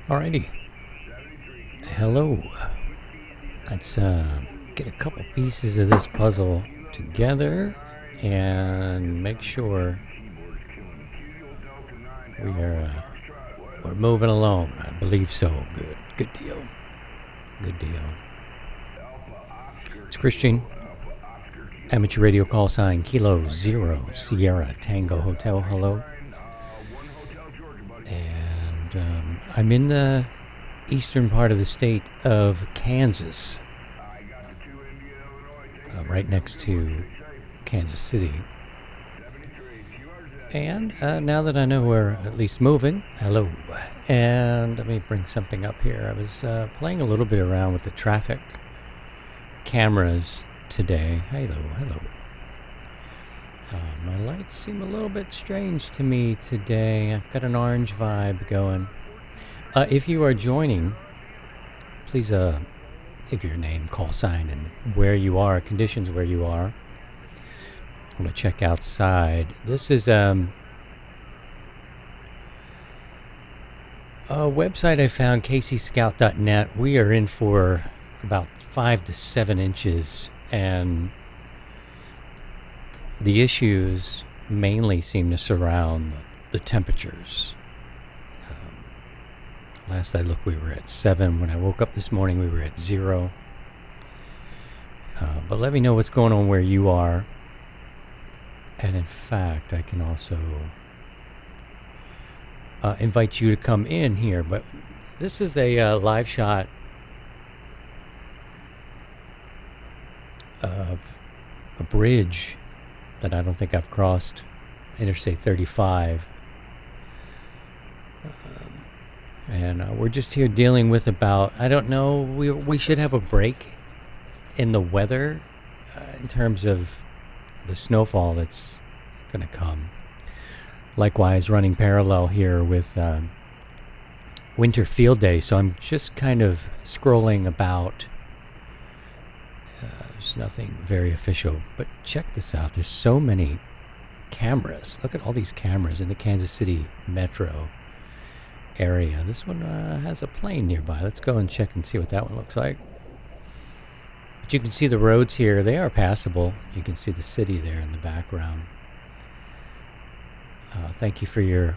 Alrighty. Hello. Let's get a couple pieces of this puzzle together and make sure we're moving along. I believe so. Good deal. Good deal. It's Christian. Amateur radio call sign Kilo Zero Sierra Tango Hotel. Hello. And I'm in the eastern part of the state of Kansas, right next to Kansas City. And now that I know we're at least moving, hello. And let me bring something up here. I was playing a little bit around with the traffic cameras today. Hello. My lights seem a little bit strange to me today. I've got an orange vibe going. If you are joining, please give your name, call sign, and where you are, conditions where you are. I'm going to check outside. This is a website I found, kcscout.net. We are in for about 5 to 7 inches, and the issues mainly seem to surround the temperatures. Last I looked, we were at 7. When I woke up this morning, we were at 0. But let me know what's going on where you are. And in fact, I can also invite you to come in here. But this is a live shot of a bridge that I don't think I've crossed, Interstate 35. And we're just here dealing with about, I don't know, we should have a break in the weather in terms of the snowfall that's going to come. Likewise, running parallel here with Winter Field Day, so I'm just kind of scrolling about. There's nothing very official, but check this out. There's so many cameras. Look at all these cameras in the Kansas City metro area. This one has a plane nearby. Let's go and check and see what that one looks like. But you can see the roads here. They are passable. You can see the city there in the background. Thank you for your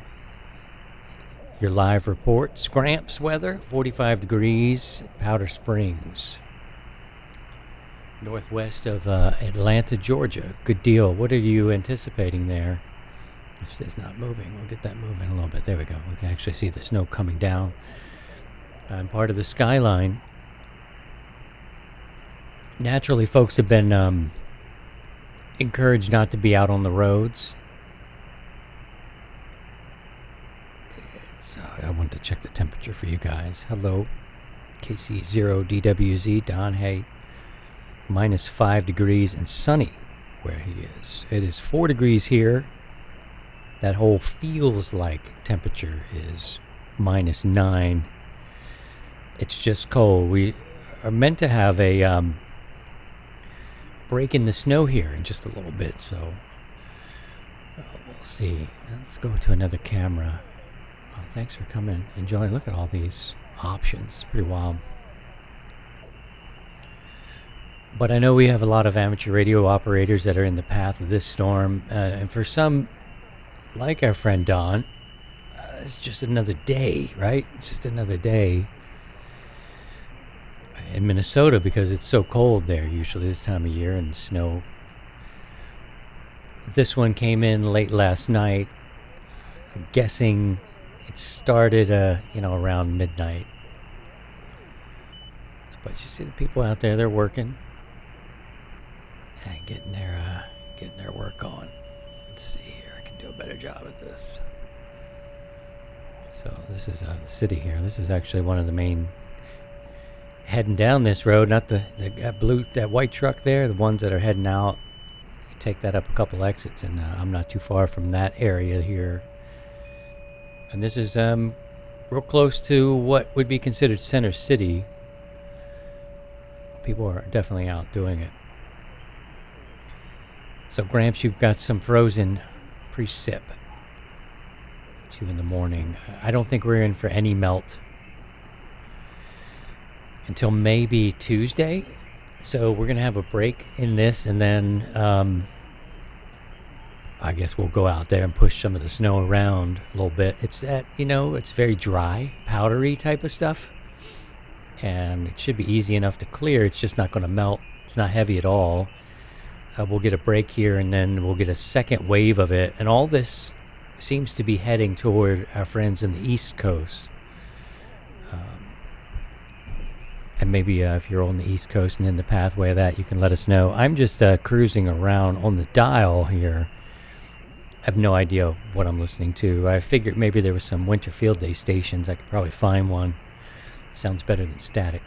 live report. Scramps weather, 45 degrees, Powder Springs, northwest of Atlanta, Georgia. Good deal. What are you anticipating there? This is not moving. We'll get that moving a little bit. There we go. We can actually see the snow coming down. And part of the skyline. Naturally, folks have been encouraged not to be out on the roads. I want to check the temperature for you guys. Hello. KC0DWZ. Don, hey. -5 degrees and sunny where he is. It is 4 degrees here. That whole feels like temperature is -9. It's just cold. We are meant to have a break in the snow here in just a little bit, so we'll see. Let's go to another camera. Oh, thanks for coming and joining. Look at all these options. Pretty wild. But I know we have a lot of amateur radio operators that are in the path of this storm, and for some, like our friend Don, it's just another day, right? It's just another day in Minnesota because it's so cold there usually this time of year, and the snow. This one came in late last night. I'm guessing it started, around midnight. But you see the people out there, they're working and getting their work on. Let's see here. I can do a better job at this. So this is the city here. This is actually one of the main heading down this road. Not that white truck there. The ones that are heading out. You take that up a couple exits, and I'm not too far from that area here. And this is real close to what would be considered Center City. People are definitely out doing it. So, Gramps, you've got some frozen precip 2 in the morning. I don't think we're in for any melt until maybe Tuesday. So we're going to have a break in this, and then I guess we'll go out there and push some of the snow around a little bit. It's that, it's very dry, powdery type of stuff. And it should be easy enough to clear. It's just not going to melt. It's not heavy at all. We'll get a break here, and then we'll get a second wave of it. And all this seems to be heading toward our friends in the East Coast. And maybe if you're on the East Coast and in the pathway of that, you can let us know. I'm just cruising around on the dial here. I have no idea what I'm listening to. I figured maybe there was some Winter Field Day stations. I could probably find one. Sounds better than static.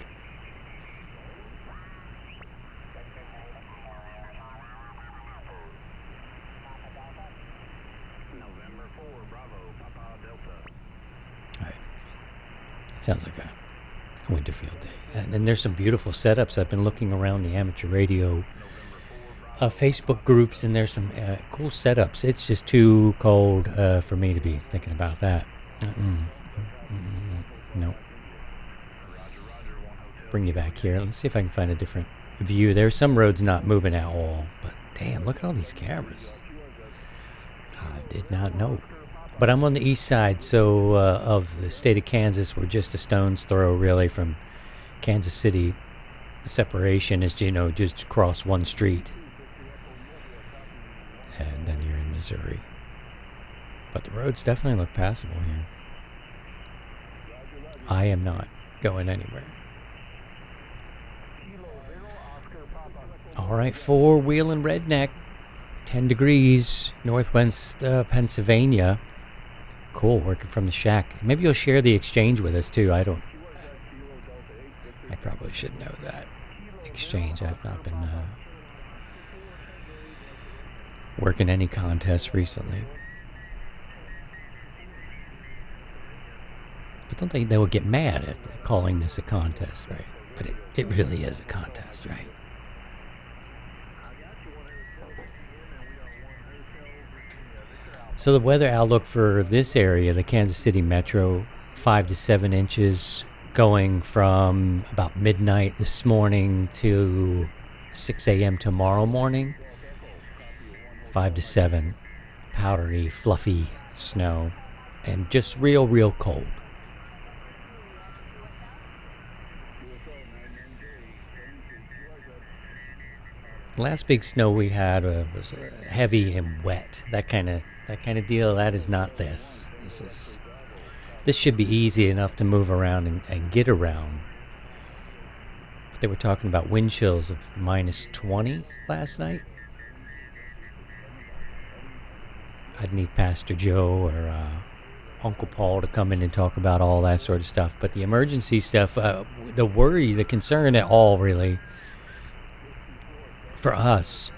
All right. It sounds like a Winter Field Day. And there's some beautiful setups. I've been looking around the amateur radio Facebook groups, and there's some cool setups. It's just too cold for me to be thinking about that. No. Bring you back here. Let's see if I can find a different view. There's some roads not moving at all, but damn, look at all these cameras. I did not know. But I'm on the east side, so of the state of Kansas. We're just a stone's throw, really, from Kansas City. The separation is, just cross one street, and then you're in Missouri. But the roads definitely look passable here. I am not going anywhere. All right, four-wheeling redneck, 10 degrees, northwest Pennsylvania. Cool, working from the shack. Maybe you'll share the exchange with us, too. I probably should know that. Exchange, I've not been working any contests recently. But don't think they will get mad at calling this a contest, right? But it really is a contest, right? So the weather outlook for this area, the Kansas City metro, 5 to 7 inches, going from about midnight this morning to 6 a.m. tomorrow morning. 5 to 7, powdery, fluffy snow, and just real cold. The last big snow we had was heavy and wet. That kind of deal. That is not this. This should be easy enough to move around and get around. But they were talking about wind chills of minus 20 last night. I'd need Pastor Joe or Uncle Paul to come in and talk about all that sort of stuff. But the emergency stuff, the worry, the concern at all, really, for us,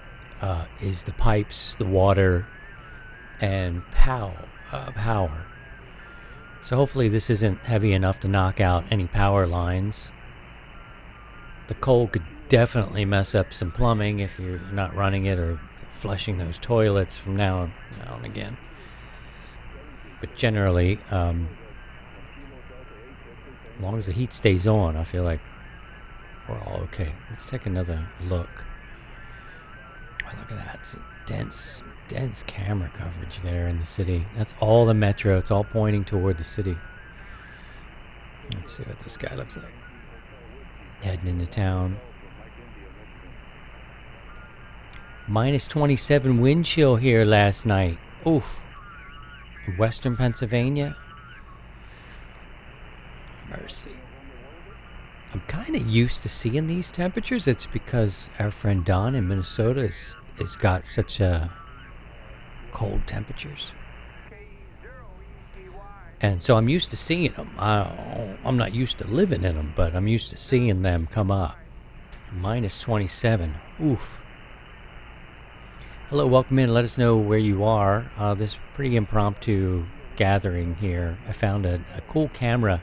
is the pipes, the water, and power. So hopefully this isn't heavy enough to knock out any power lines. The cold could definitely mess up some plumbing if you're not running it or flushing those toilets from now and again. But generally, as long as the heat stays on, I feel like we're all okay. Let's take another look. Oh, look at that. It's a dense camera coverage there in the city. That's all the metro. It's all pointing toward the city. Let's see what this guy looks like. Heading into town. Minus 27 wind chill here last night. Oof. Western Pennsylvania. Mercy. I'm kind of used to seeing these temperatures. It's because our friend Don in Minnesota has got such cold temperatures. And so I'm used to seeing them. I'm not used to living in them, but I'm used to seeing them come up. Minus 27. Oof. Hello, welcome in. Let us know where you are. This pretty impromptu gathering here. I found a cool camera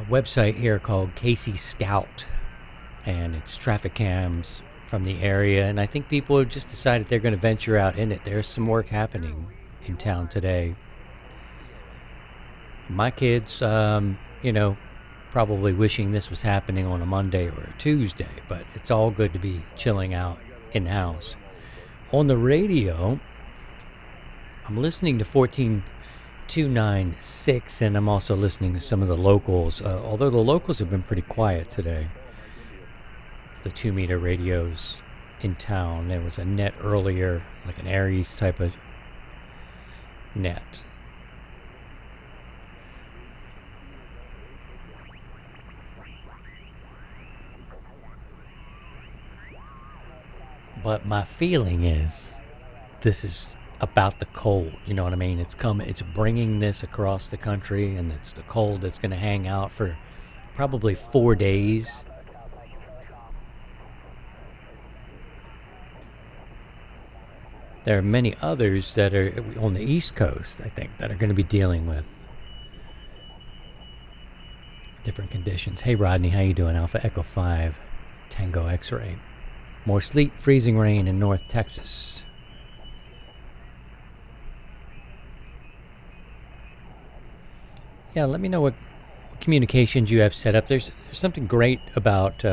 website here called Casey Scout, and it's traffic cams from the area. And I think people have just decided they're going to venture out in it. There's some work happening in town today. My kids, probably wishing this was happening on a Monday or a Tuesday, but it's all good to be chilling out in-house. On the radio, I'm listening to 14296, and I'm also listening to some of the locals, although the locals have been pretty quiet today. The 2-meter radios in town. There was a net earlier, like an Aries type of net. But my feeling is this is about the cold. You know what I mean? It's bringing this across the country, and it's the cold that's going to hang out for probably 4 days. There are many others that are on the East Coast, I think, that are going to be dealing with different conditions. Hey, Rodney, how you doing? Alpha Echo 5, Tango X-Ray. More sleet, freezing rain in North Texas. Yeah, let me know what communications you have set up. There's something great about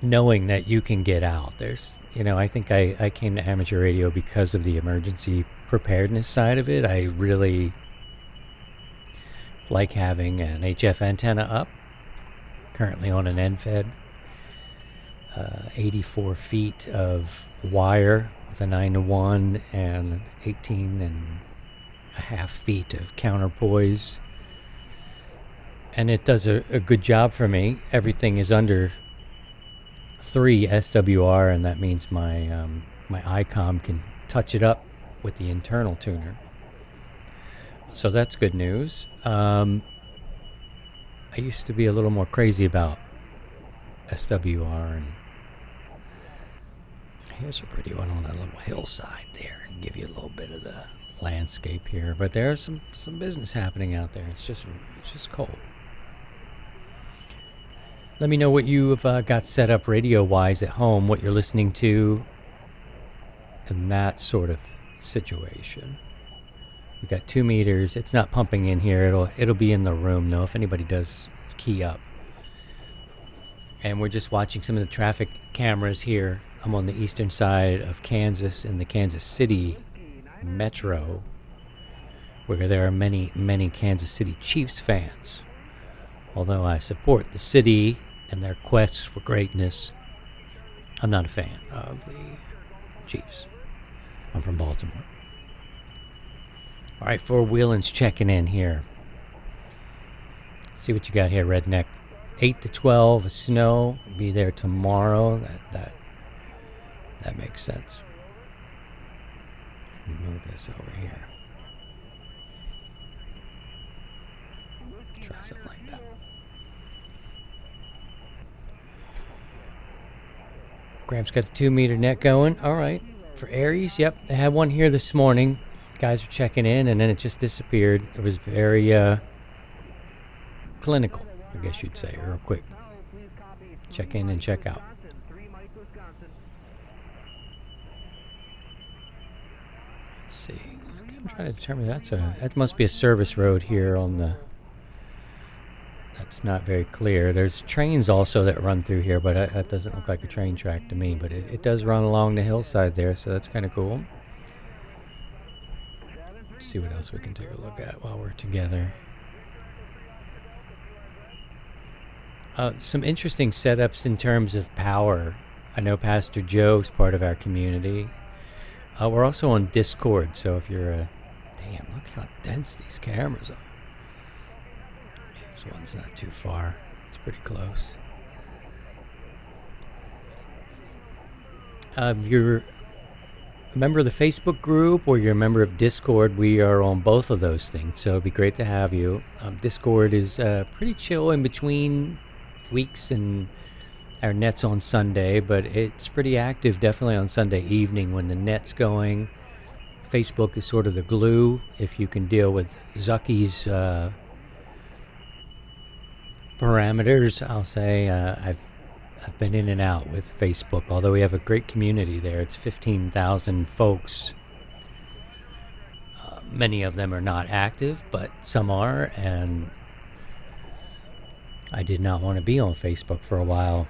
knowing that you can get out. I think I came to amateur radio because of the emergency preparedness side of it. I really like having an HF antenna up, currently on an end-fed. 84 feet of wire with a 9-to-1 and 18.5 feet of counterpoise. And it does a good job for me. Everything is under 3 SWR, and that means my ICOM can touch it up with the internal tuner. So that's good news. I used to be a little more crazy about SWR, and here's a pretty one on a little hillside there. Give you a little bit of the landscape here, but there's some business happening out there. It's just cold. Let me know what you've got set up radio-wise at home, what you're listening to, and that sort of situation. We've got 2 meters. It's not pumping in here. It'll be in the room, though, if anybody does key up. And we're just watching some of the traffic cameras here. I'm on the eastern side of Kansas in the Kansas City metro, where there are many, many Kansas City Chiefs fans. Although I support the city and their quest for greatness, I'm not a fan of the Chiefs. I'm from Baltimore. All right, Four Wheelin's checking in here. See what you got here, Redneck. 8 to 12 snow. Be there tomorrow. That makes sense. Move this over here. Try something like that. Graham's got the 2-meter net going. All right. For Aries, yep. They had one here this morning. Guys are checking in, and then it just disappeared. It was very clinical, I guess you'd say, real quick. Check in and check out. Let's see. I'm trying to determine that must be a service road here on the. That's not very clear. There's trains also that run through here, but that doesn't look like a train track to me. But it does run along the hillside there, so that's kind of cool. Let's see what else we can take a look at while we're together. Some interesting setups in terms of power. I know Pastor Joe's part of our community. We're also on Discord, so if you're damn, look how dense these cameras are. This one's not too far. It's pretty close. You're a member of the Facebook group or you're a member of Discord. We are on both of those things, so it'd be great to have you. Discord is pretty chill in between weeks, and our net's on Sunday, but it's pretty active definitely on Sunday evening when the net's going. Facebook is sort of the glue if you can deal with Zucky's parameters. I'll say I've been in and out with Facebook, although we have a great community there. It's 15,000 folks Many of them are not active, but some are, and I did not want to be on Facebook for a while.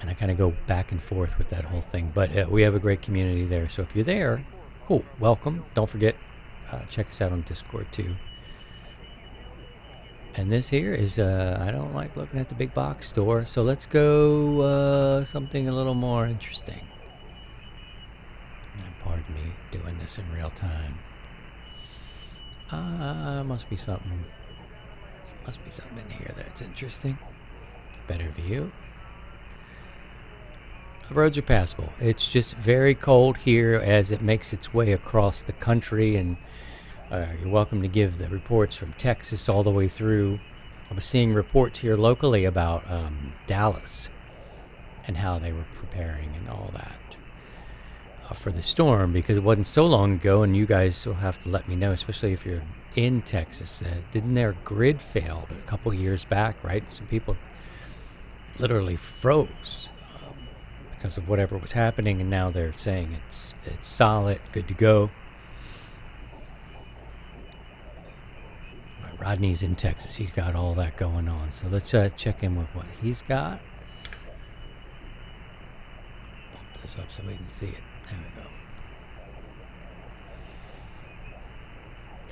And I kind of go back and forth with that whole thing. But we have a great community there. So if you're there, cool, welcome. Don't forget, check us out on Discord too. And this here is, I don't like looking at the big box store. So let's go something a little more interesting. And pardon me doing this in real time. Must be something in here that's interesting. It's a better view. The roads are passable. It's just very cold here as it makes its way across the country, and you're welcome to give the reports from Texas all the way through. I was seeing reports here locally about Dallas and how they were preparing and all that for the storm, because it wasn't so long ago, and you guys will have to let me know, especially if you're in Texas. Didn't their grid fail a couple years back, right? Some people literally froze because of whatever was happening, and now they're saying it's solid, good to go. Right, Rodney's in Texas. He's got all that going on. So let's check in with what he's got. Bump this up so we can see it. There we go.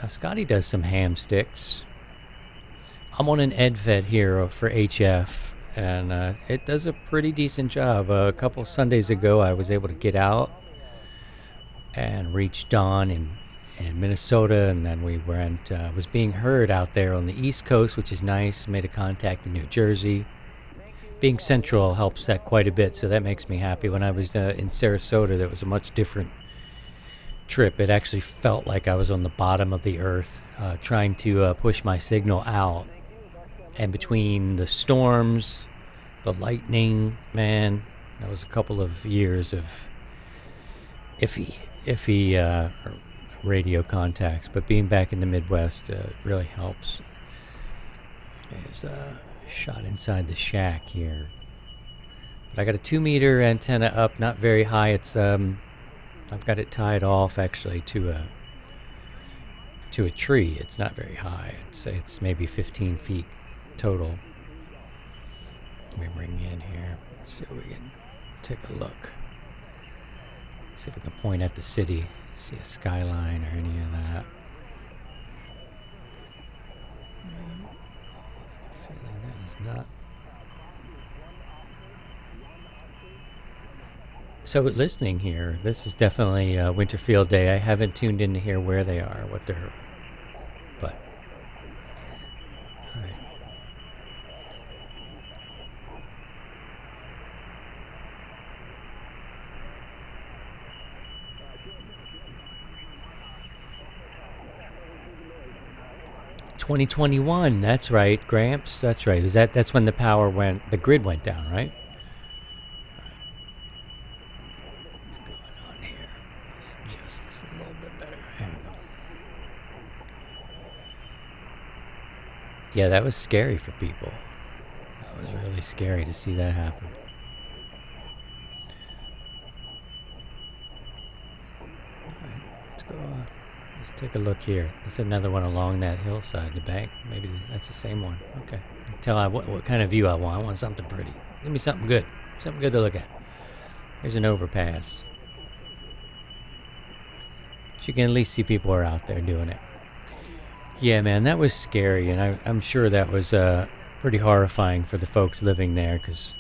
Now, Scotty does some ham sticks. I'm on an EdFed here for HF, and it does a pretty decent job. A couple Sundays ago, I was able to get out and reach Don in Minnesota, and then we was being heard out there on the East Coast, which is nice. Made a contact in New Jersey. Being central helps that quite a bit, so that makes me happy. When I was in Sarasota, that was a much different trip. It actually felt like I was on the bottom of the earth, trying to push my signal out. And between the storms, the lightning, man, that was a couple of years of iffy radio contacts. But being back in the Midwest really helps. There's a shot inside the shack here. But I got a 2-meter antenna up, not very high. It's I've got it tied off actually to a tree. It's not very high. It's maybe 15 feet total. Let me bring you in here. Let's see if we can take a look. See if we can point at the city, see a skyline or any of that. Feeling that is not. So listening here, this is definitely a Winterfield Day. I haven't tuned in to hear where they are, what they're, but all right. $2021, that's right, Gramps, that's right. That's when the grid went down, right? Yeah, that was scary for people. That was really scary to see that happen. Alright, let's go. Let's take a look here. There's another one along that hillside, the bank. Maybe that's the same one. Okay. Tell I what kind of view I want. I want something pretty. Give me something good. Something good to look at. There's an overpass. But you can at least see people are out there doing it. Yeah, man, that was scary, and I'm sure that was pretty horrifying for the folks living there, because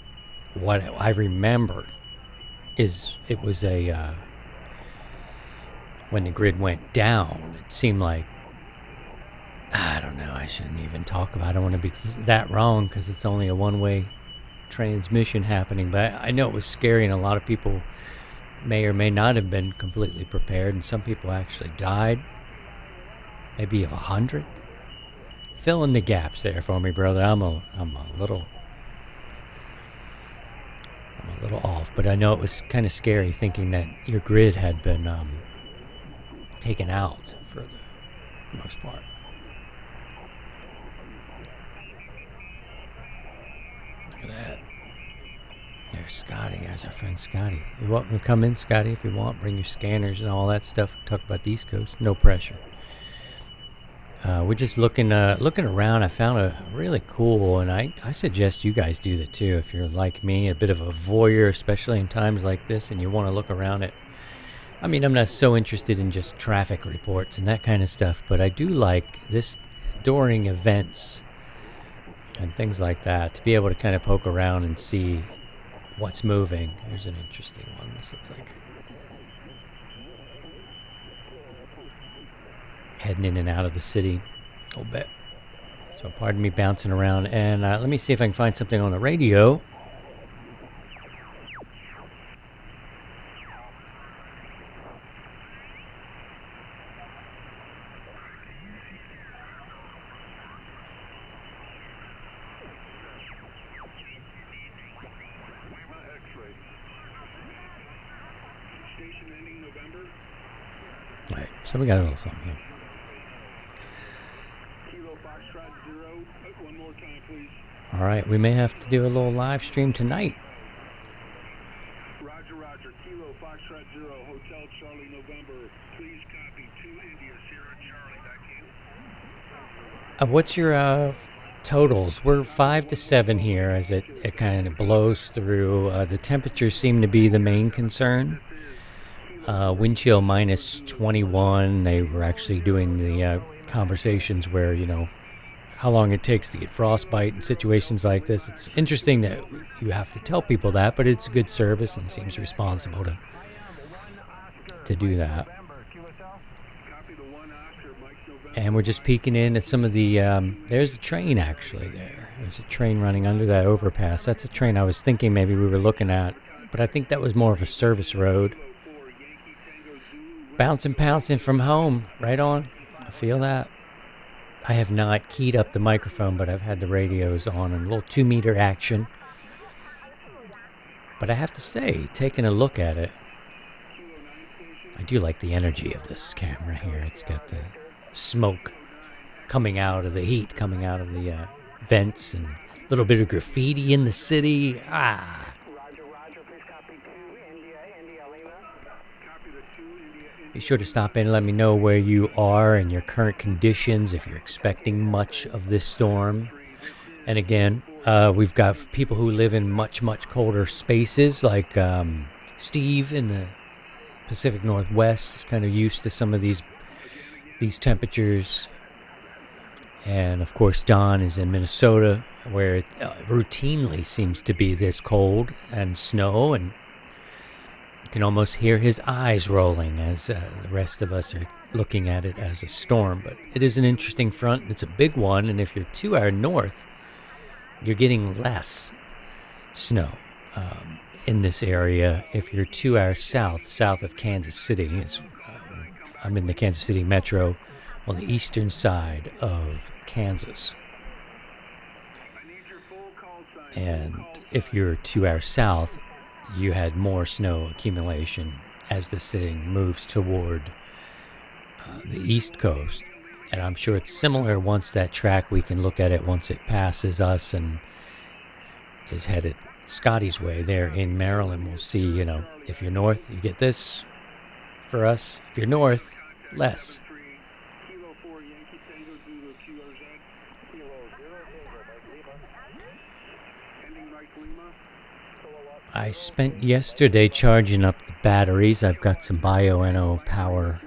what I remember is it was when the grid went down, it seemed like, I don't know, I shouldn't even talk about it. I don't want to be that wrong, because it's only a one-way transmission happening, but I know it was scary, and a lot of people may or may not have been completely prepared, and some people actually died. Maybe of 100. Fill in the gaps there for me, brother. I'm a little off, but I know it was kind of scary thinking that your grid had been taken out for the most part. Look at that. There's Scotty. There's our friend Scotty. You're welcome to come in, Scotty, if you want. Bring your scanners and all that stuff. Talk about the East Coast. No pressure. We're just looking around. I found a really cool, and I suggest you guys do that too. If you're like me, a bit of a voyeur, especially in times like this, and you want to look around it. I mean, I'm not so interested in just traffic reports and that kind of stuff, but I do like this during events and things like that, to be able to kind of poke around and see what's moving. There's an interesting one. This looks like heading in and out of the city a little bit. So pardon me bouncing around. And let me see if I can find something on the radio. All right, so we got a little something here. All right, we may have to do a little live stream tonight. Roger, Roger. Kilo Foxtrot 0, Hotel Charlie, November. Please copy 2 India, Sierra Charlie. Back in. What's your totals? We're 5 to 7 here as it kind of blows through. The temperatures seem to be the main concern. Wind chill minus 21. They were actually doing the conversations where, you know, how long it takes to get frostbite in situations like this. It's interesting that you have to tell people that, but it's a good service and seems responsible to do that. And we're just peeking in at some of the, there's a train actually there. There's a train running under that overpass. That's a train I was thinking maybe we were looking at, but I think that was more of a service road. Bouncing, pouncing from home, right on. I feel that. I have not keyed up the microphone, but I've had the radios on and a little 2-meter action. But I have to say, taking a look at it, I do like the energy of this camera here. It's got the smoke coming out of the heat, coming out of the vents, and a little bit of graffiti in the city. Be sure to stop in and let me know where you are and your current conditions, if you're expecting much of this storm. And again, we've got people who live in much, much colder spaces, like Steve in the Pacific Northwest is kind of used to some of these temperatures. And of course, Don is in Minnesota, where it routinely seems to be this cold and snow, and you can almost hear his eyes rolling as the rest of us are looking at it as a storm. But it is an interesting front. It's a big one, and if you're 2 hours north, you're getting less snow in this area. If you're 2 hours south of Kansas City, I'm in the Kansas City metro on the eastern side of Kansas. And if you're 2 hours south, you had more snow accumulation as the thing moves toward the East Coast. And I'm sure it's similar once that track, we can look at it once it passes us and is headed Scotty's way there in Maryland. We'll see, you know, if you're north, you get this for us. If you're north, less. I spent yesterday charging up the batteries. I've got some Bioenno power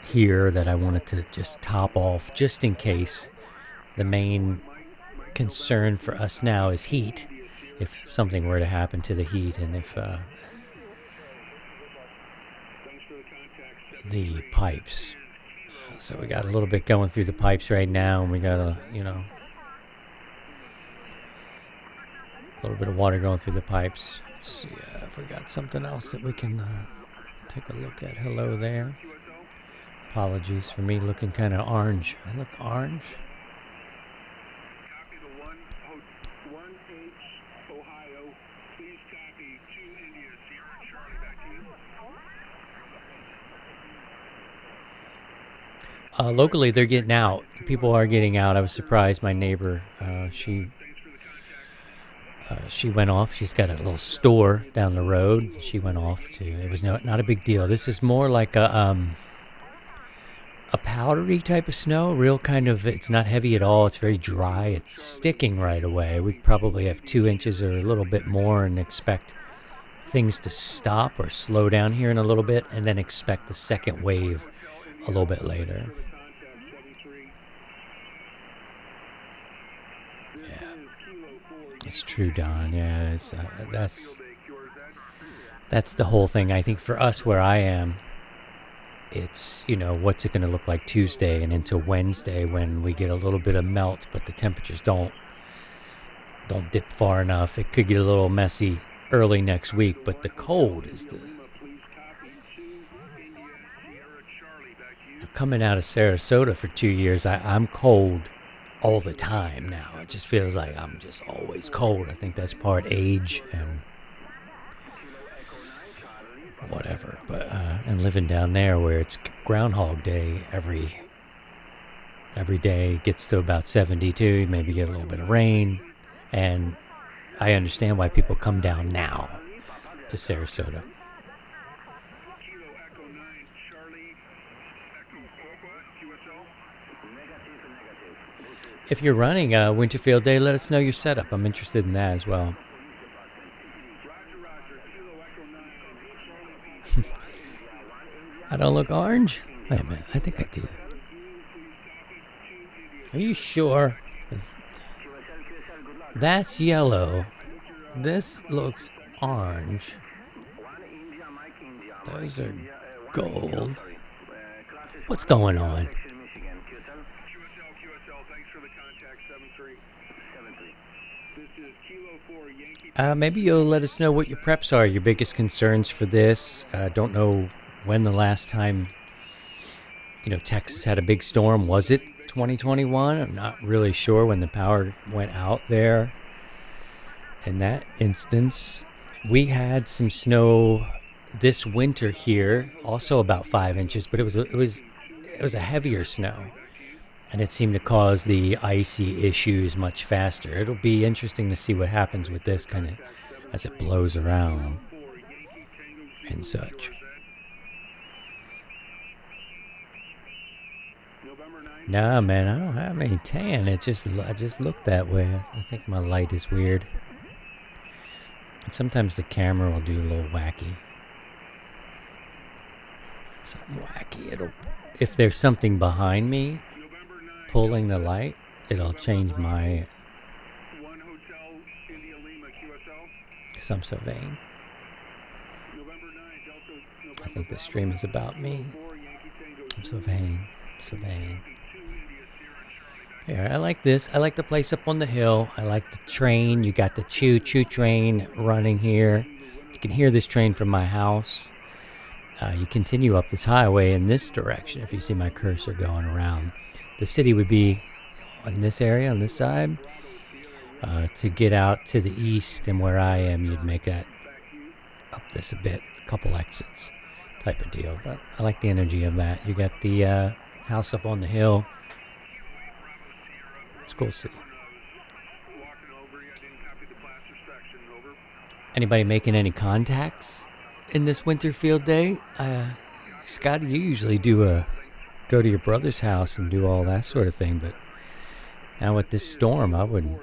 here that I wanted to just top off just in case. The main concern for us now is heat, if something were to happen to the heat, and if the pipes. So we got a little bit going through the pipes right now, and we got a little bit of water going through the pipes. Let's see if we got something else that we can take a look at. Hello there. Apologies for me looking kind of orange. I look orange. Locally, they're getting out. People are getting out. I was surprised. My neighbor, she She went off. She's got a little store down the road. She went off to. It was not a big deal. This is more like a powdery type of snow. Real kind of. It's not heavy at all. It's very dry. It's sticking right away. We probably have 2 inches or a little bit more, and expect things to stop or slow down here in a little bit, and then expect the second wave a little bit later. It's true, Don. Yeah, it's, that's the whole thing. I think for us, where I am, it's, what's it going to look like Tuesday and into Wednesday when we get a little bit of melt, but the temperatures don't dip far enough. It could get a little messy early next week, but the cold is the... Coming out of Sarasota for 2 years, I'm cold all the time now. It just feels like I'm just always cold. I think that's part age and whatever. But and living down there where it's Groundhog Day every day, gets to about 72, maybe get a little bit of rain, and I understand why people come down now to Sarasota. If you're running a Winterfield Day, let us know your setup. I'm interested in that as well. I don't look orange? Wait a minute, I think I do. Are you sure? That's yellow. This looks orange. Those are gold. What's going on? Maybe you'll let us know what your preps are, your biggest concerns for this. Don't know when the last time, Texas had a big storm. Was it 2021? I'm not really sure when the power went out there. In that instance, we had some snow this winter here, also about 5 inches, but it was a heavier snow. And it seemed to cause the icy issues much faster. It'll be interesting to see what happens with this kind of as it blows around and such. Nah, man, I don't have any tan. I just look that way. I think my light is weird. And sometimes the camera will do a little wacky. Something wacky. If there's something behind me pulling the light, it'll change my... Because I'm so vain. I think this stream is about me. I'm so vain. So vain. Here, I like this. I like the place up on the hill. I like the train. You got the choo-choo train running here. You can hear this train from my house. You continue up this highway in this direction if you see my cursor going around. The city would be on this area, on this side. To get out to the east and where I am, you'd make that up this a bit, a couple exits type of deal. But I like the energy of that. You got the house up on the hill. It's a cool city. Anybody making any contacts in this Winterfield Day? Scott, you usually do go to your brother's house and do all that sort of thing, but now with this storm, I wouldn't.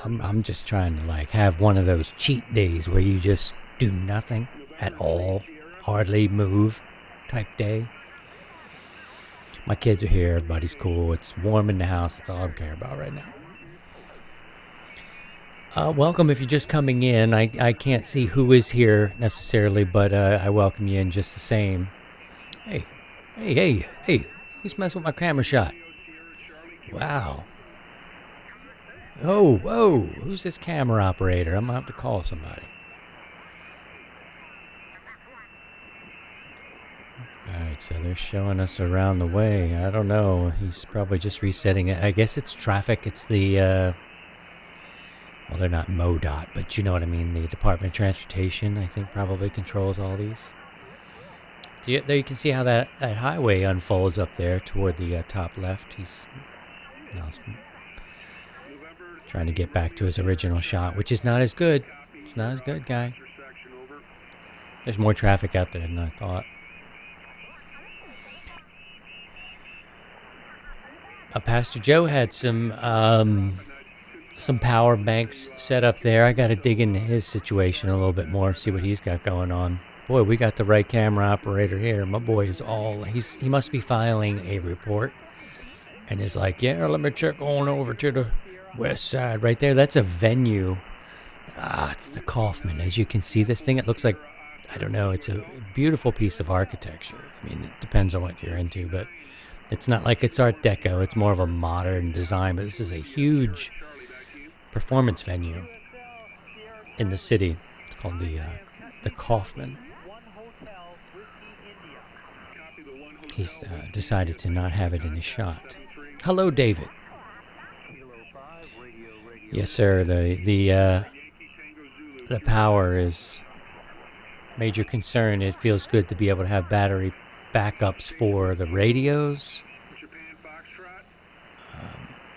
I'm just trying to have one of those cheat days where you just do nothing at all, hardly move type day. My kids are here, everybody's cool, it's warm in the house, that's all I care about right now. Welcome if you're just coming in. I can't see who is here necessarily, but I welcome you in just the same. Hey, who's messing with my camera shot? Wow. Oh, whoa, who's this camera operator? I'm gonna have to call somebody. Alright, so they're showing us around the way. I don't know, he's probably just resetting it. I guess it's traffic, it's the, well, they're not MoDOT, but you know what I mean, the Department of Transportation, I think, probably controls all these. There you can see how that highway unfolds up there toward the top left. Trying to get back to his original shot, which is not as good. It's not as good, guy. There's more traffic out there than I thought. Pastor Joe had some power banks set up there. I got to dig into his situation a little bit more, see what he's got going on. Boy, we got the right camera operator here. My boy is he must be filing a report and is like, yeah, let me check on over to the west side right there. That's a venue. It's the Kaufman. As you can see, this thing, it looks like, I don't know, it's a beautiful piece of architecture. I mean, it depends on what you're into, but it's not like it's Art Deco. It's more of a modern design, but this is a huge performance venue in the city. It's called the Kaufman. He's decided to not have it in his shot. Hello, David. Yes, sir. The power is major concern. It feels good to be able to have battery backups for the radios.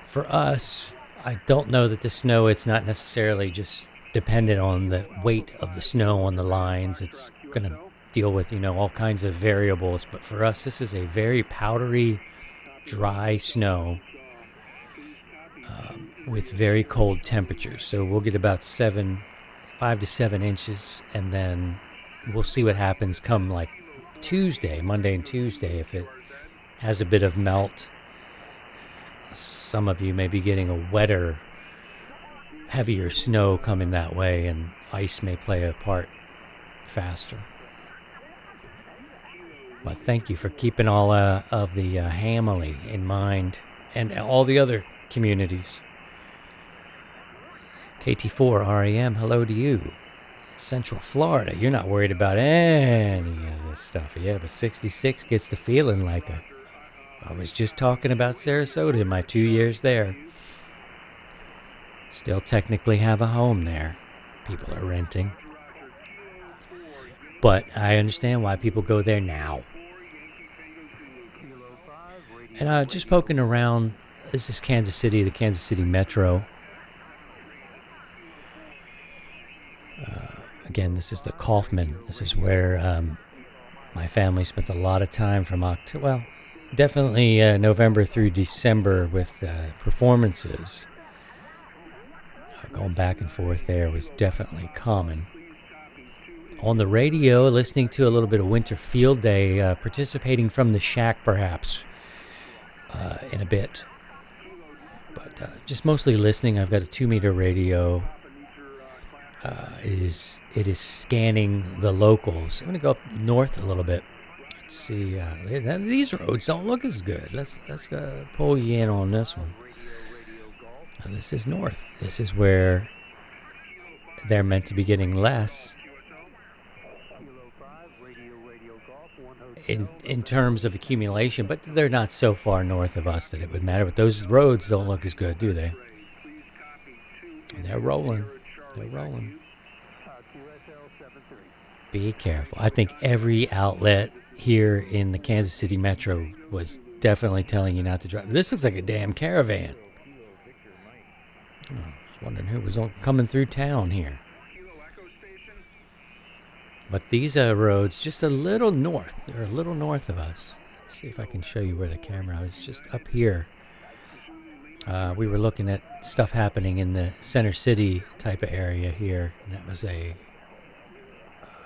For us, I don't know that the snow, it's not necessarily just dependent on the weight of the snow on the lines. It's going to deal with, all kinds of variables. But for us, this is a very powdery, dry snow with very cold temperatures. So we'll get about 5 to 7 inches, and then we'll see what happens come like Monday and Tuesday. If it has a bit of melt, some of you may be getting a wetter, heavier snow coming that way, and ice may play a part faster. But thank you for keeping all of the Hamley in mind, and all the other communities. KT4 REM, hello to you. Central Florida, you're not worried about any of this stuff. Yeah, but 66 gets to feeling like I was just talking about Sarasota in my 2 years there. Still technically have a home there. People are renting. But I understand why people go there now. And just poking around, this is Kansas City, the Kansas City Metro. Again, this is the Kaufman. This is where my family spent a lot of time from definitely November through December with performances. Going back and forth there was definitely common. On the radio, listening to a little bit of Winter Field Day, participating from the shack perhaps in a bit. But just mostly listening. I've got a 2-meter radio. It is scanning the locals. I'm going to go up north a little bit. Let's see. These roads don't look as good. Let's pull you in on this one. This is north. This is where they're meant to be getting less in terms of accumulation, but they're not so far north of us that it would matter. But those roads don't look as good, do they? And they're rolling. They're rolling. Be careful. I think every outlet here in the Kansas City Metro was definitely telling you not to drive. This looks like a damn caravan. I was wondering who was coming through town here. But these roads, just a little north. They're a little north of us. Let's see if I can show you where the camera was. Just up here. We were looking at stuff happening in the Center City type of area here, and that was a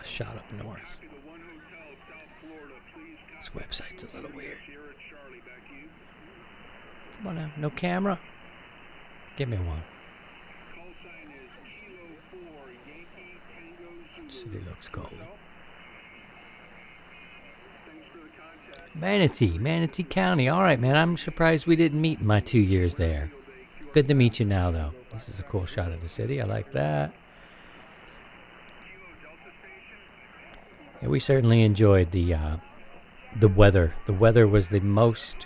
shot up north. This website's a little weird. Come on now, no camera? Give me one. City looks cold. Manatee County. All right, man. I'm surprised we didn't meet in my 2 years there. Good to meet you now, though. This is a cool shot of the city. I like that. Yeah, we certainly enjoyed the weather. The weather was the most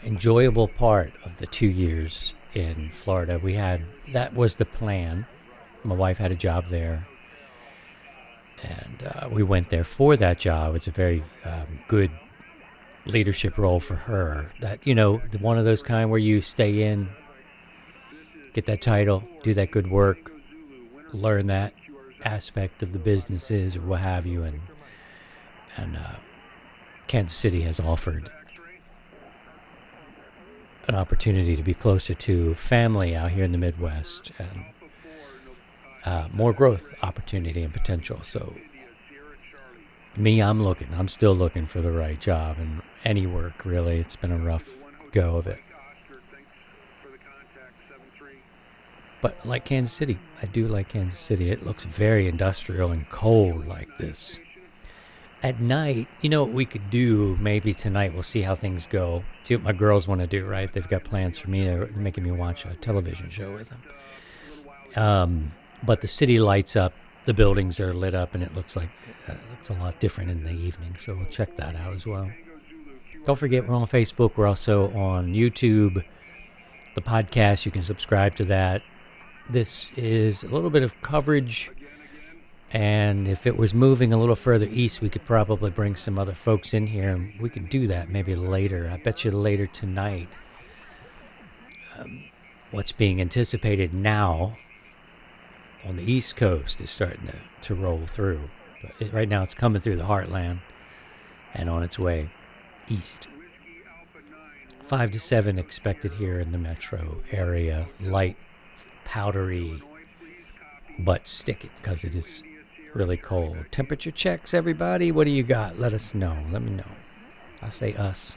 enjoyable part of the 2 years in Florida. That was the plan. My wife had a job there, and we went there for that job. It's a very good leadership role for her. That, one of those kind where you stay in get that title, do that good work, learn that aspect of the businesses or what have you, and Kansas City has offered an opportunity to be closer to family out here in the Midwest and more growth opportunity and potential. So me, I'm still looking for the right job and any work, really. It's been a rough go of it. But I like Kansas City. I do like Kansas City. It looks very industrial and cold like this. At night, you know what we could do maybe tonight, we'll see how things go. See what my girls want to do, right? They've got plans for me. They're making me watch a television show with them. But the city lights up. The buildings are lit up, and it looks like looks a lot different in the evening. So we'll check that out as well. Don't forget, we're on Facebook. We're also on YouTube. The podcast, you can subscribe to that. This is a little bit of coverage, and if it was moving a little further east, we could probably bring some other folks in here, and we could do that maybe later. I bet you later tonight. What's being anticipated now on the East Coast is starting to roll through. But right now it's coming through the heartland and on its way east. 5 to 7 expected here in the metro area. Light, powdery, but sticky because it is really cold. Temperature checks, everybody. What do you got? Let us know. Let me know. I say us,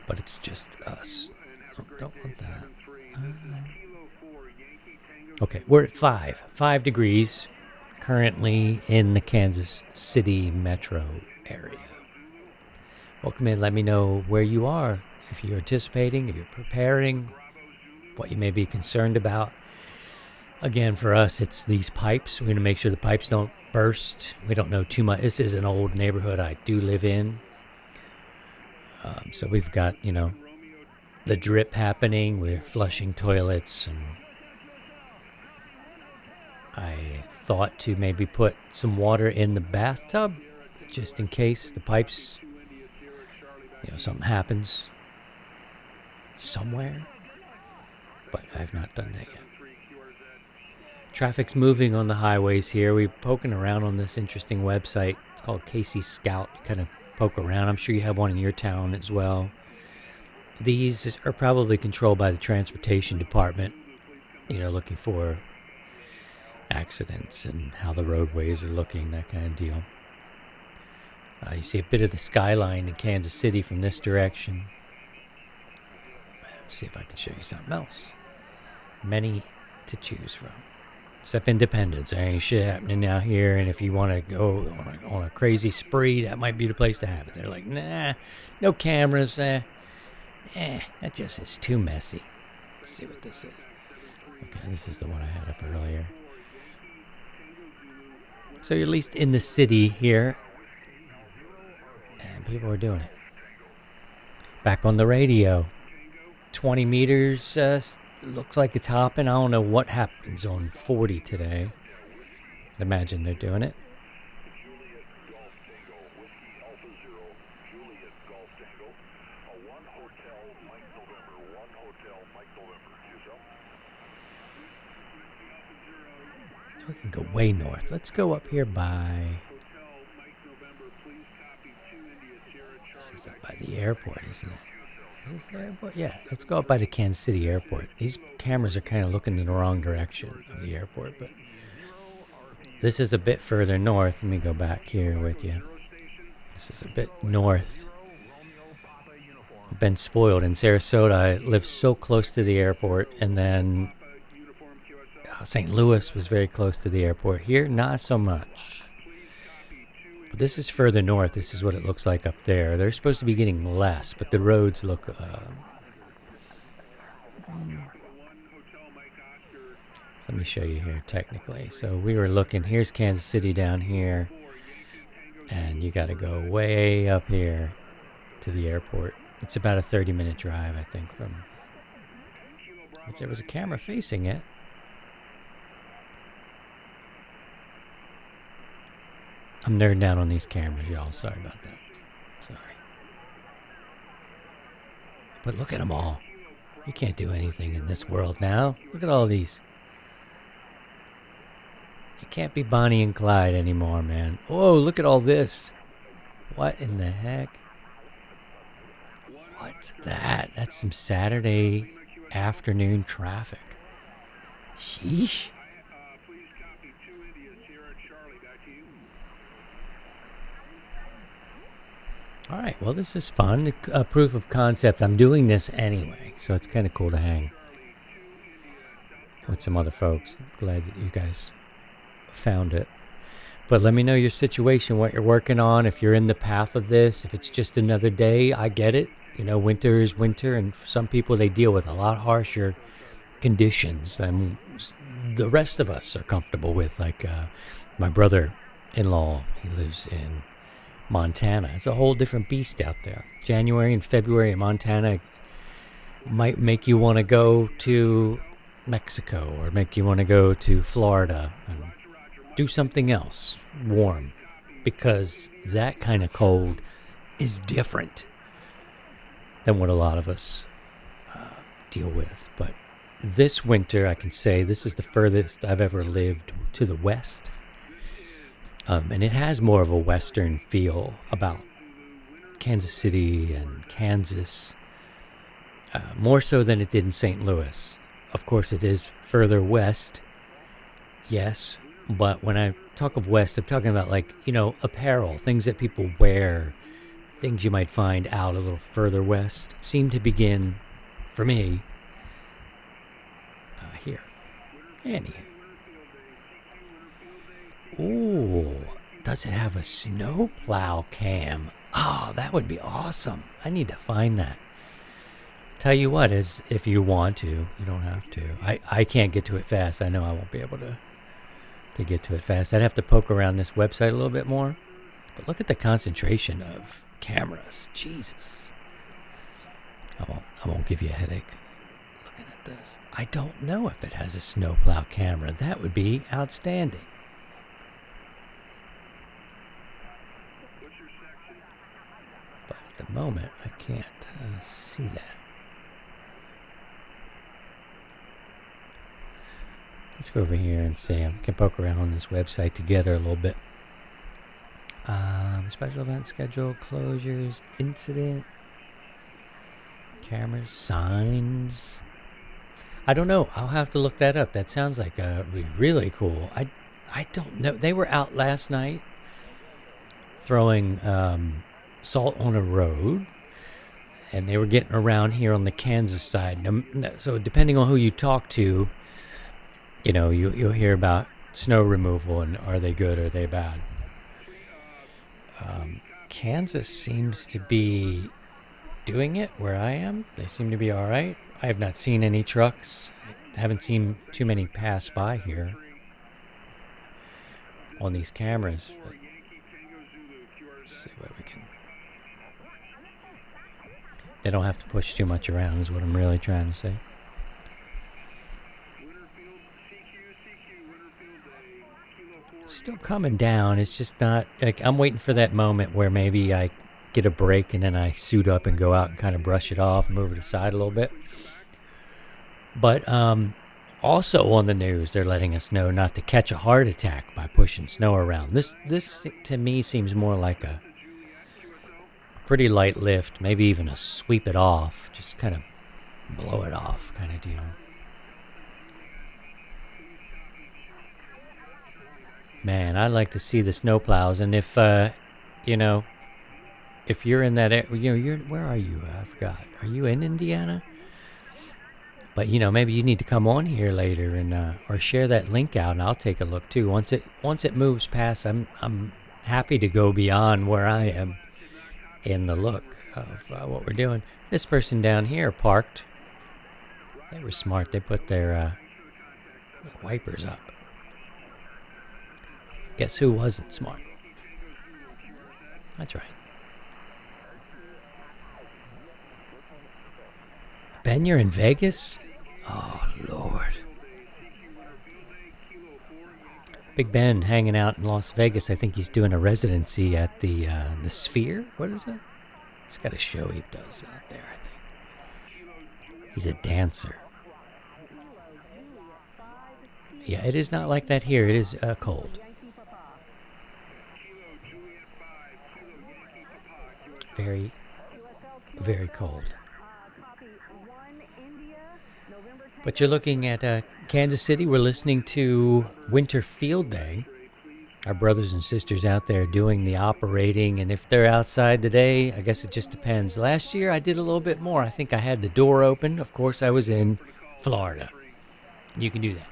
but it's just us. Don't want that. Okay, we're at 5 degrees currently in the Kansas City metro area. Welcome in. Let me know where you are, if you're anticipating, if you're preparing, what you may be concerned about. Again, for us, it's these pipes. We're going to make sure the pipes don't burst. We don't know too much. This is an old neighborhood I do live in. So we've got, the drip happening. We're flushing toilets, and I thought to maybe put some water in the bathtub just in case the pipes, something happens somewhere. But I've not done that yet. Traffic's moving on the highways here. We're poking around on this interesting website. It's called Casey Scout. You kind of poke around. I'm sure you have one in your town as well. These are probably controlled by the transportation department, looking for accidents and how the roadways are looking, that kind of deal. You see a bit of the skyline in Kansas City from this direction. Let's see if I can show you something else. Many to choose from. Except Independence. There ain't shit happening out here, and if you want to go on a crazy spree, that might be the place to have it. They're like, nah, no cameras. That just is too messy. Let's see what this is. Okay, this is the one I had up earlier. So you're at least in the city here, and people are doing it. Back on the radio. 20 meters, looks like it's hopping. I don't know what happens on 40 today. I'd imagine they're doing it. We can go way north. Let's go up here by... This is up by the airport, isn't it? Is this the airport? Yeah, let's go up by the Kansas City airport. These cameras are kind of looking in the wrong direction of the airport, but this is a bit further north. Let me go back here with you. This is a bit north. I've been spoiled. In Sarasota, I lived so close to the airport, and then St. Louis was very close to the airport. Here, not so much. But this is further north. This is what it looks like up there. They're supposed to be getting less, but the roads look... let me show you here technically. So we were looking... Here's Kansas City down here. And you got to go way up here to the airport. It's about a 30-minute drive, I think, from... If there was a camera facing it... I'm nerding down on these cameras, y'all. Sorry about that. Sorry. But look at them all. You can't do anything in this world now. Look at all these. You can't be Bonnie and Clyde anymore, man. Whoa, look at all this. What in the heck? What's that? That's some Saturday afternoon traffic. Sheesh. Please copy 2 India Sierra Charlie. Back to you. All right, well, this is fun. A proof of concept. I'm doing this anyway, so it's kind of cool to hang with some other folks. Glad that you guys found it. But let me know your situation, what you're working on, if you're in the path of this, if it's just another day. I get it. You know, winter is winter, and for some people, they deal with a lot harsher conditions than the rest of us are comfortable with. Like my brother-in-law, he lives in Montana. It's a whole different beast out there. January and February in Montana might make you want to go to Mexico or make you want to go to Florida and do something else warm, because that kind of cold is different than what a lot of us deal with. But this winter, I can say this is the furthest I've ever lived to the west. And it has more of a western feel about Kansas City and Kansas, more so than it did in St. Louis. Of course, it is further west, yes, but when I talk of west, I'm talking about, like, you know, apparel, things that people wear, things you might find out a little further west, seem to begin, for me, here. Anyhow. Ooh, does it have a snowplow cam? Oh, that would be awesome. I need to find that. Tell you what, is if you want to, you don't have to. I can't get to it fast. I know I won't be able to get to it fast. I'd have to poke around this website a little bit more. But look at the concentration of cameras. Jesus. I won't give you a headache looking at this. I don't know if it has a snowplow camera. That would be outstanding. But at the moment, I can't see that. Let's go over here and see. I can poke around on this website together a little bit. Special event schedule, closures, incident, cameras, signs. I don't know. I'll have to look that up. That sounds like really cool. I don't know. They were out last night throwing salt on a road, and they were getting around here on the Kansas side. So depending on who you talk to, you know, you'll hear about snow removal and are they good or are they bad. Kansas seems to be doing it where I am. They seem to be all right. I have not seen any trucks. I haven't seen too many pass by here on these cameras. But let's see what we can. They don't have to push too much around is what I'm really trying to say. Still coming down. It's just not like I'm waiting for that moment where maybe I get a break and then I suit up and go out and kind of brush it off, move it aside a little bit. But also on the news, they're letting us know not to catch a heart attack by pushing snow around. This to me seems more like a pretty light lift, maybe even a sweep it off, just kind of blow it off kind of deal. Man, I'd like to see the snowplows, and if you know, if you're in that area, you know, where are you? I forgot. Are you in Indiana? But you know, maybe you need to come on here later and or share that link out, and I'll take a look too. Once it moves past, I'm happy to go beyond where I am in the look of what we're doing. This person down here parked. They were smart. They put their wipers up. Guess who wasn't smart? That's right. Ben, you're in Vegas? Oh, Lord. Big Ben hanging out in Las Vegas. I think he's doing a residency at the Sphere. What is it? He's got a show he does out there, I think. He's a dancer. Yeah, it is not like that here. It is cold. Very, very cold. But you're looking at Kansas City. We're listening to Winter Field Day. Our brothers and sisters out there doing the operating. And if they're outside today, I guess it just depends. Last year, I did a little bit more. I think I had the door open. Of course, I was in Florida. You can do that.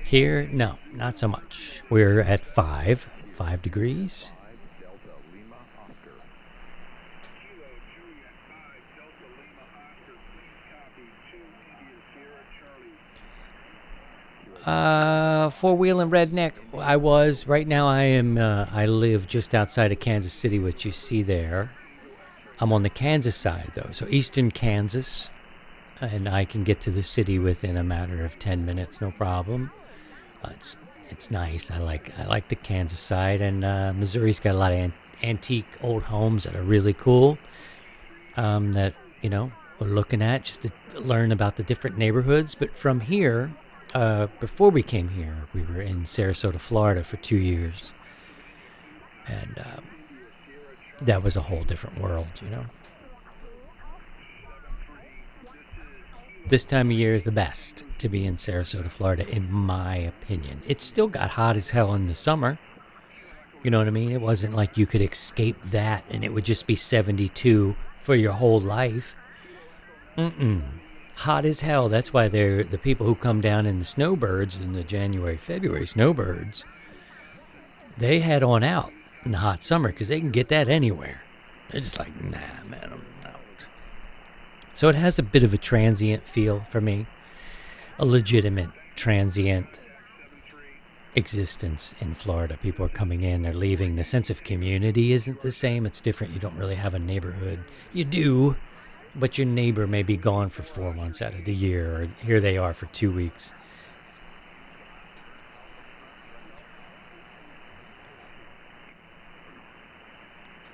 Here, no, not so much. We're at 5 degrees. Four-wheeling redneck. I was. Right now I am, I live just outside of Kansas City, which you see there. I'm on the Kansas side, though, so eastern Kansas. And I can get to the city within a matter of 10 minutes, no problem. It's nice. I like the Kansas side, and Missouri's got a lot of antique old homes that are really cool. That we're looking at just to learn about the different neighborhoods. But from here, before we came here, we were in Sarasota, Florida for 2 years, and that was a whole different world, This time of year is the best to be in Sarasota, Florida, in my opinion. It still got hot as hell in the summer. You know what I mean? It wasn't like you could escape that and it would just be 72 for your whole life. Hot as hell. That's why they're the people who come down in the snowbirds, in the January, February snowbirds, they head on out in the hot summer because they can get that anywhere. They're just like, nah, man, I'm out. So it has a bit of a transient feel for me, a legitimate transient existence in Florida. People are coming in, they're leaving. The sense of community isn't the same. It's different. You don't really have a neighborhood. You do, but your neighbor may be gone for 4 months out of the year, or here they are for 2 weeks.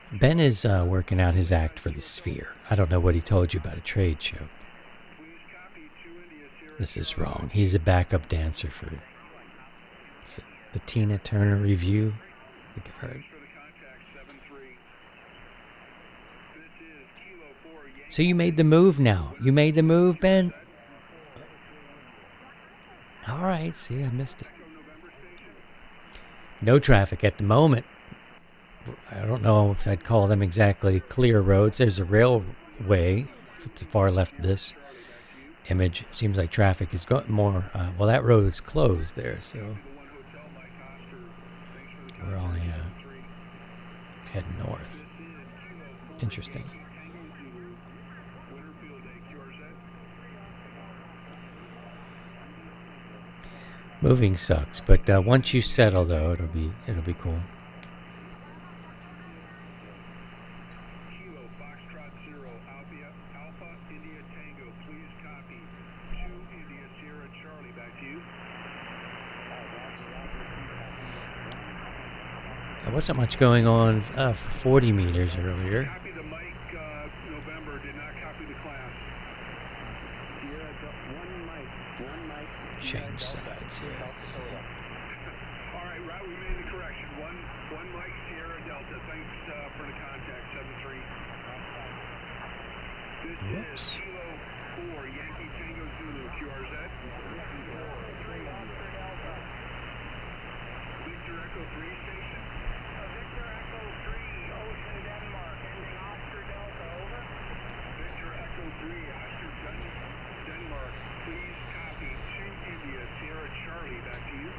Ben is working out his act for the Sphere. I don't know what he told you about a trade show. This is wrong. He's a backup dancer for the Tina Turner Review. I think I've heard. So you made the move now. You made the move, Ben? All right. See, I missed it. No traffic at the moment. I don't know if I'd call them exactly clear roads. There's a railway to the far left of this image. Seems like traffic is going more. Well, that road is closed there, so we're only heading north. Interesting. Moving sucks, but once you settle, though, it'll be cool. There wasn't much going on for 40 meters earlier. Copy the mic, November, did not copy the class. Change sides here. Let's see. All right, right, we made the correction. One mic, Sierra Delta. Thanks for the contact, 73. This is Kilo 4, Yankee Tango Zulu, QRZ. Victor Echo 3 station. Victor Echo 3, Ocean, Denmark, ending Oscar Delta, over. Victor Echo 3, Oscar Denmark, please copy 2 India, Sierra Charlie, back to you.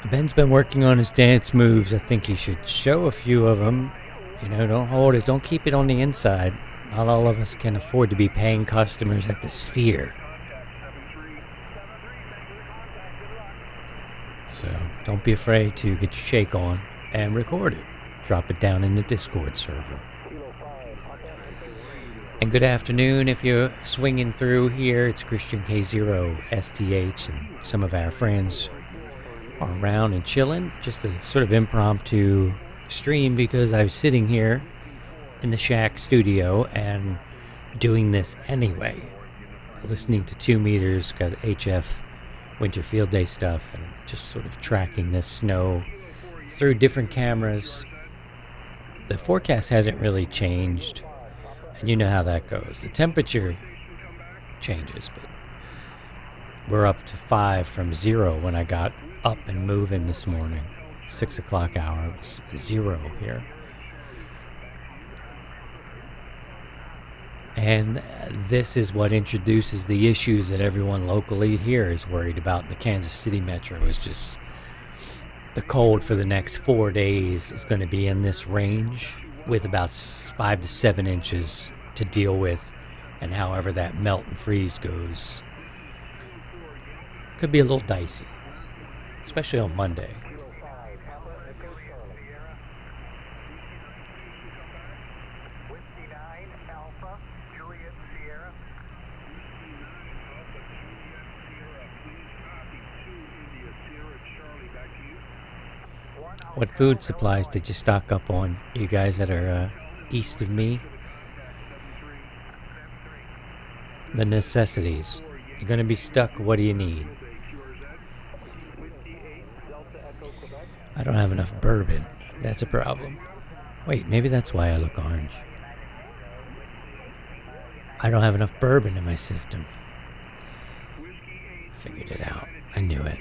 Ben's been working on his dance moves. I think you should show a few of them. Don't hold it. Don't keep it on the inside. Not all of us can afford to be paying customers at the Sphere. So don't be afraid to get your shake on and record it. Drop it down in the Discord server. And good afternoon if you're swinging through here. It's Christian K0 STH, and some of our friends are around and chilling. Just a sort of impromptu stream because I was sitting here in the Shack studio and doing this anyway. listening to 2 meters, got HF winter field day stuff, and just sort of tracking this snow through different cameras. The forecast hasn't really changed, and you know how that goes. The temperature changes, but we're up to 5 from 0 when I got up and moving this morning. 6 o'clock hour, it was 0 here. And this is what introduces the issues that everyone locally here is worried about. The Kansas City metro is just the cold for the next 4 days is going to be in this range with about 5 to 7 inches to deal with. And however that melt and freeze goes, could be a little dicey, especially on Monday. What food supplies did you stock up on, you guys that are east of me? The necessities. You're going to be stuck. What do you need? I don't have enough bourbon. That's a problem. Wait, maybe that's why I look orange. I don't have enough bourbon in my system. Figured it out. I knew it.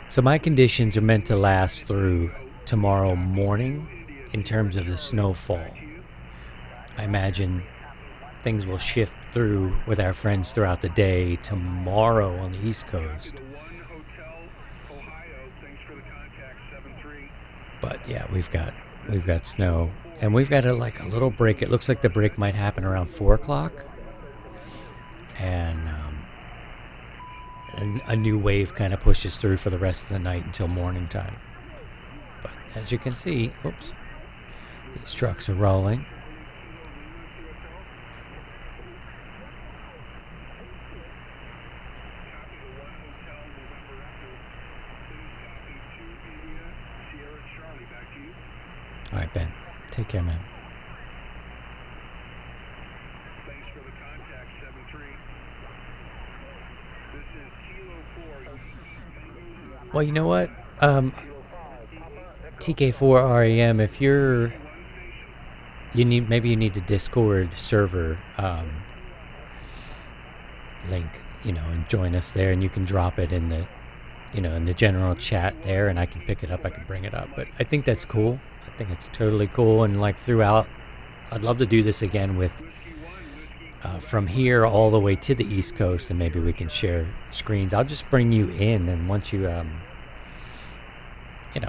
So my conditions are meant to last through tomorrow morning in terms of the snowfall. I imagine things will shift through with our friends throughout the day tomorrow on the East Coast. But yeah, we've got snow, and we've got a little break. It looks like the break might happen around 4 o'clock, and a new wave kind of pushes through for the rest of the night until morning time. But as you can see, oops, these trucks are rolling. All right, Ben. Take care, man. Thanks for the contact, 7-3. This is Kilo 4. Well, you know what? TK4 REM, if you need the Discord server link, and join us there, and you can drop it in the in the general chat there, and I can pick it up, I can bring it up. But I think that's cool. I think it's totally cool, and throughout, I'd love to do this again with from here all the way to the East Coast, and maybe we can share screens. I'll just bring you in, and once you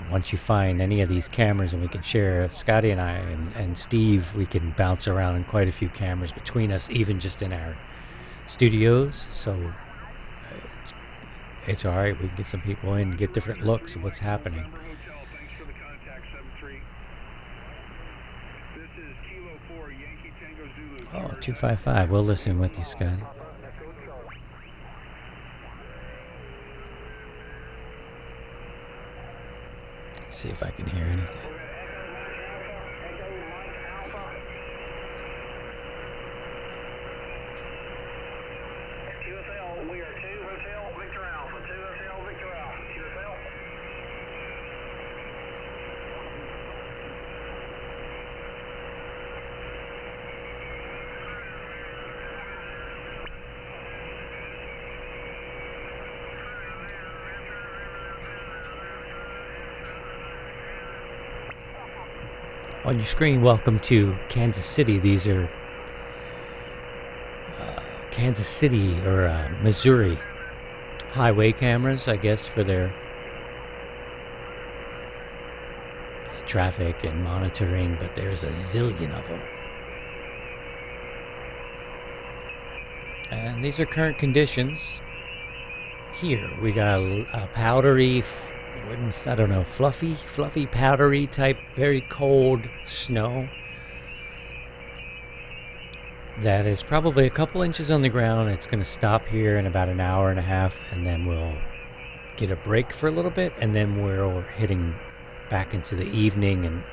once you find any of these cameras, and we can share, Scotty and I and Steve, we can bounce around in quite a few cameras between us, even just in our studios. So it's all right. We can get some people in and get different looks of what's happening. Thanks for the contact, 7-3. This is Kilo 4, Yankee Tango Zulu. Oh, 255. We'll listen with you, Scotty. Let's see if I can hear anything. QSL, we are 2 Hotel Victor Alpha, 2 Hotel Victor Alpha, QSL. On your screen, welcome to Kansas City. These are Kansas City or Missouri highway cameras, I guess, for their traffic and monitoring, but there's a zillion of them. And these are current conditions. Here, we got a powdery, I don't know, fluffy, powdery type, very cold snow. That is probably a couple inches on the ground. It's going to stop here in about an hour and a half, and then we'll get a break for a little bit, and then we're heading back into the evening and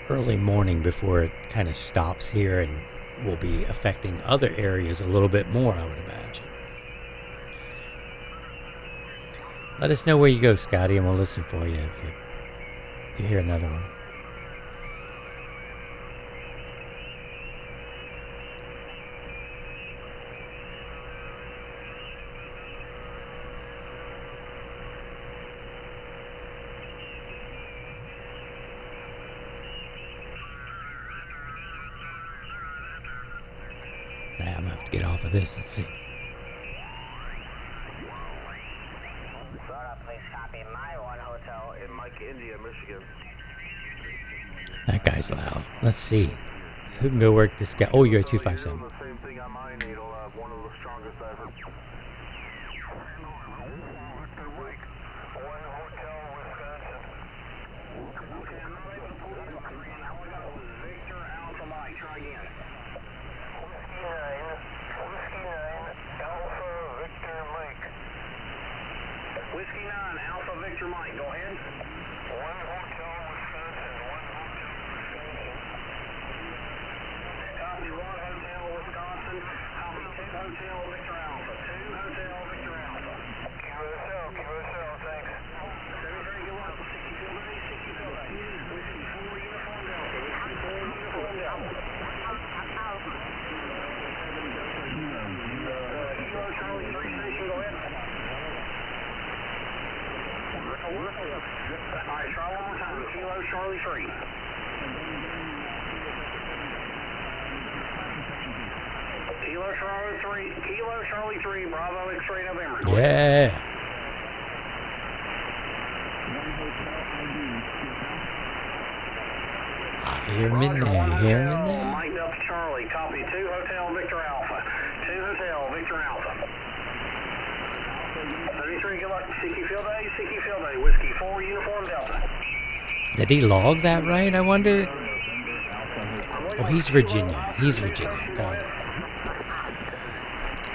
early morning before it kind of stops here and will be affecting other areas a little bit more, I would imagine. Let us know where you go, Scotty, and we'll listen for you if you hear another one. Nah, I'm gonna have to get off of this. Let's see. Please copy my one hotel in Mike, India, Michigan. That guy's loud. Let's see. Who can go work this guy? Oh, you're a 257. The same thing on my needle, one of the strongest I've ever. One hotel, Wisconsin. Victor Alpha Mike, try again. Whiskey 9, Alpha Victor Mike. Whiskey 9, Alpha Victor Mike, go ahead. One hotel, Wisconsin. One hotel, Wisconsin. Copy 1 hotel, Wisconsin. Copy 2 hotel, Victor Alpha. 2 hotel, Victor Alpha. QSL, thanks. 73, good luck. 60 field day, 60 field day. Whiskey 4 uniform Delta. Whiskey 4 uniform Delta. Kilo Charlie 3 station, go ahead. Alright, try one more time. Kilo Charlie 3. Kilo Charlie 3, Bravo X-ray November. Yeah. I hear him in there. You hear him in there? Mike Delta Charlie, copy 2 Hotel Victor Alpha. 2 Hotel Victor Alpha. 33, good luck. Sticky field day, Whiskey 4 uniform Delta. Did he log that right, I wonder? Oh, he's Virginia. Got it.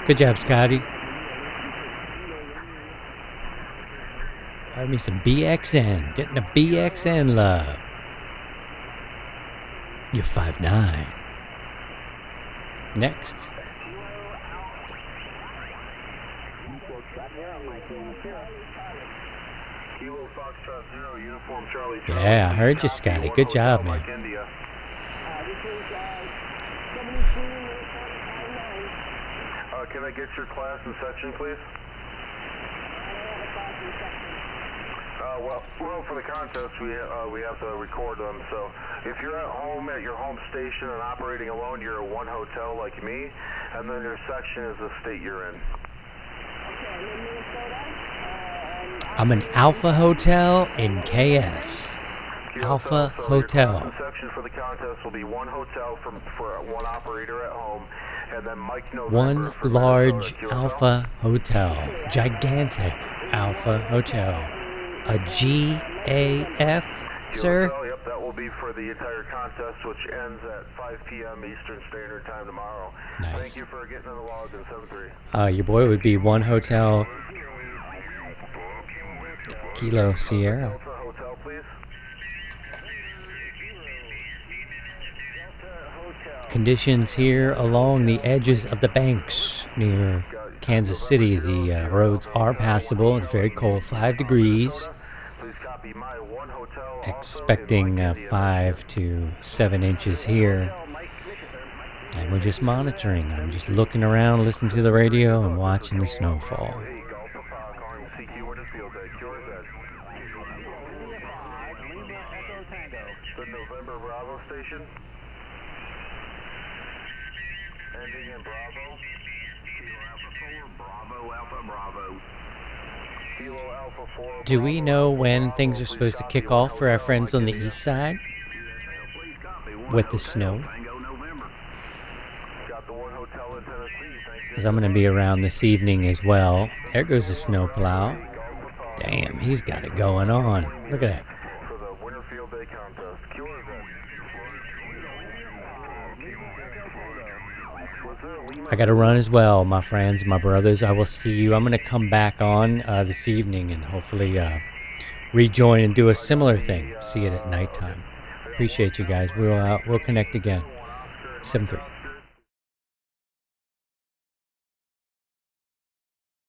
Good job, Scotty. Find me some BXN. Getting a BXN love. You're 5'9". Next. Kilo Foxtrot 0, uniform Charlie. Yeah, I heard you, Scotty. Good job, man. Can I get your class and section, please? Well, for the contest, we have to record them. So, if you're at home at your home station and operating alone, you're a 1 hotel like me, and then your section is the state you're in. I'm an Alpha Hotel in KS. Alpha Hotel. The section for the contest will be 1 hotel for 1 operator at home, and then Mike November. 1 large Alpha Hotel. Gigantic Alpha Hotel. A GAF, sir? Yep, that will be for the entire contest, which ends at 5 p.m. Eastern Standard Time tomorrow. Nice. Thank you for getting on the log in 7-3. Your boy would be 1 hotel. Kilo Sierra. Hotel, please. Conditions here along the edges of the banks near Kansas City. The roads are passable. It's very cold, 5 degrees. Expecting 5 to 7 inches here. And we're just monitoring. I'm just looking around, listening to the radio, and watching the snowfall. The November Bravo station. Ending in Bravo. Kilo Alpha 4, Bravo. Kilo Alpha 4. Do we know when things are supposed to kick off for our friends on the east side? With the snow? Because I'm going to be around this evening as well. There goes the snowplow. Damn, he's got it going on. Look at that. For the Winter Field Day contest. I got to run as well, my friends, my brothers. I will see you. I'm going to come back on this evening and hopefully rejoin and do a similar thing. See it at nighttime. Appreciate you guys. We'll connect again. 7-3.